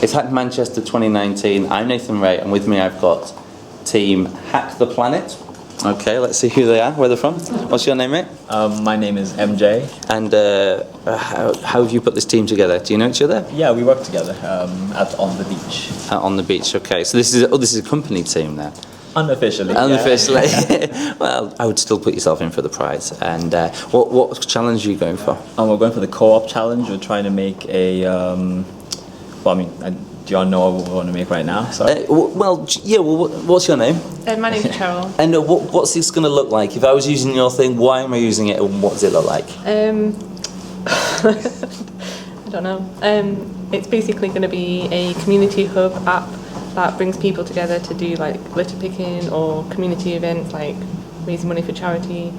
It's Hack Manchester 2019. I'm Nathan Ray, and with me I've got team Hack the Planet. Okay, let's see who they are, where they're from. What's your name, mate? My name is MJ. And how have you put this team together? Do you know each other? Yeah, we work together on the beach. On the beach, okay. So this is a company team now. Unofficially. Unofficially. Yeah. Well, I would still put yourself in for the prize. And what challenge are you going for? We're going for the co-op challenge. We're trying to make a... do you all know what we want to make right now? Sorry. What's your name? My name's Cheryl. And what's this going to look like? If I was using your thing, why am I using it, and what does it look like? I don't know. It's basically going to be a community hub app that brings people together to do like litter picking or community events like raising money for charity.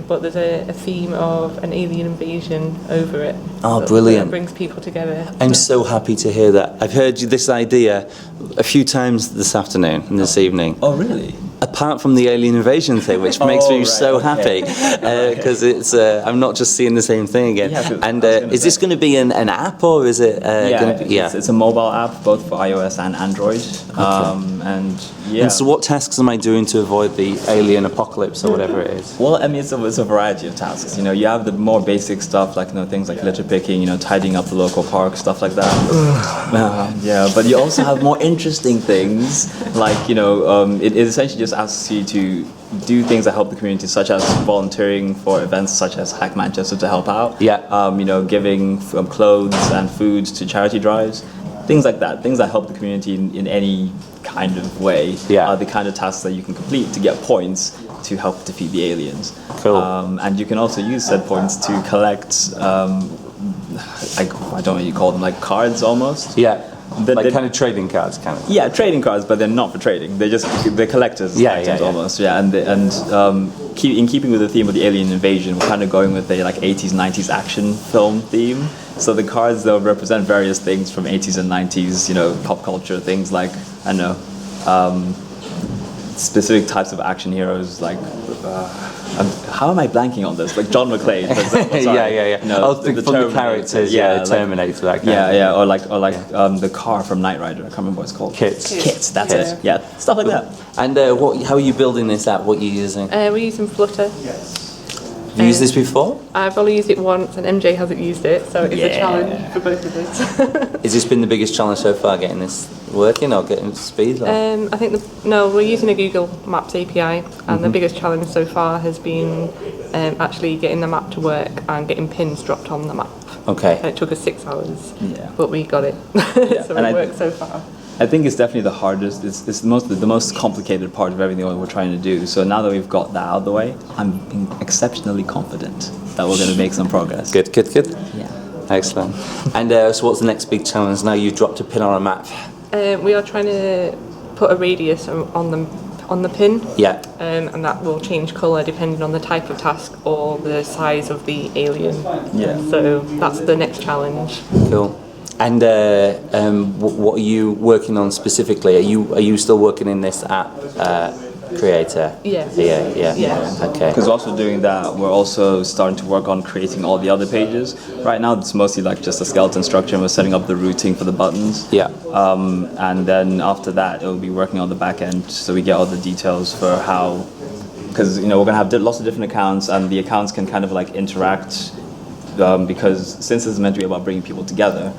But there's a theme of an alien invasion over it. Oh, brilliant. That brings people together. I'm so happy to hear that. I've heard this idea a few times this afternoon and this evening. Oh, really? Apart from the alien invasion thing, which makes me so happy, because it's I'm not just seeing the same thing again. Yeah, and is this going to be an app, or is it going to be... It's a mobile app, both for iOS and Android. Okay. And so what tasks am I doing to avoid the alien apocalypse or whatever it is? Well, I mean, it's a variety of tasks. You know, you have the more basic stuff, like things like litter picking, tidying up the local park, stuff like that. Yeah, but you also have more interesting things, like it essentially just asks you to do things that help the community, such as volunteering for events such as Hack Manchester to help out. Yeah. Giving clothes and food to charity drives. Things like that, things that help the community in any kind of way are the kind of tasks that you can complete to get points to help defeat the aliens. Cool. And you can also use said points to collect, I don't know what you call them, like cards almost. Yeah. Kind of trading cards, kind of. Yeah, trading cards, but they're not for trading. They're collectors' items almost. Yeah, and in keeping with the theme of the alien invasion, we're kind of going with a 80s, 90s action film theme. So the cards, they'll represent various things from 80s and 90s, pop culture, things like, I don't know, specific types of action heroes, like, how am I blanking on this? Like John McClane, for example. Yeah. The characters, Terminator, that kind of thing. Or the car from Knight Rider, I can't remember what it's called. Kits, that's it. Yeah, stuff like that. And how are you building this app? What are you using? We're using Flutter. Have you used this before? I've only used it once, and MJ hasn't used it, so it's a challenge for both of us. Has this been the biggest challenge so far, getting this working or getting to speed? Or? I think we're using a Google Maps API, and the biggest challenge so far has been actually getting the map to work and getting pins dropped on the map. Okay. And it took us 6 hours, but we got it. So it worked so far. I think it's definitely the hardest. It's the most complicated part of everything that we're trying to do. So now that we've got that out of the way, I'm exceptionally confident that we're going to make some progress. Good. Yeah. Excellent. And so what's the next big challenge now you've dropped a pin on a map? We are trying to put a radius on the pin. Yeah. And that will change colour depending on the type of task or the size of the alien. Yeah. So that's the next challenge. Cool. And what are you working on specifically? Are you still working in this app creator? Yeah. Okay. Because also doing that, we're also starting to work on creating all the other pages. Right now, it's mostly like just a skeleton structure, and we're setting up the routing for the buttons. Yeah. And then after that, it'll be working on the back end, so we get all the details for how. Because we're gonna have lots of different accounts, and the accounts can kind of interact. Because since it's meant to be about bringing people together,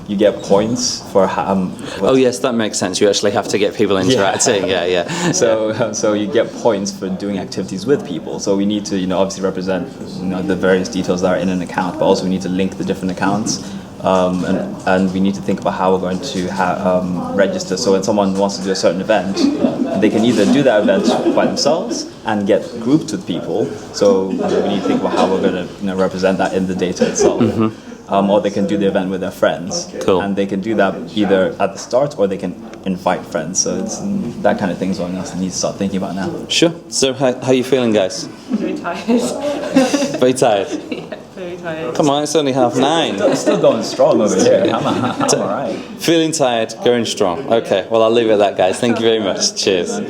you get points for oh yes, that makes sense. You actually have to get people interacting. Yeah. So you get points for doing activities with people. So we need to obviously represent the various details that are in an account, but also we need to link the different accounts. And we need to think about how we're going to register. So when someone wants to do a certain event, they can either do that event by themselves and get grouped with people. So we need to think about how we're going to represent that in the data itself. Or they can do the event with their friends. Cool. And they can do that either at the start or they can invite friends. So it's that kind of thing is what we need to start thinking about now. Sure. So how are you feeling, guys? Very tired. Very tired? Yeah, very tired. Come on, it's only 9:30. It's still going strong over here. I'm all right. Feeling tired, going strong. Okay, well I'll leave it at that, guys. Thank you very much. Cheers.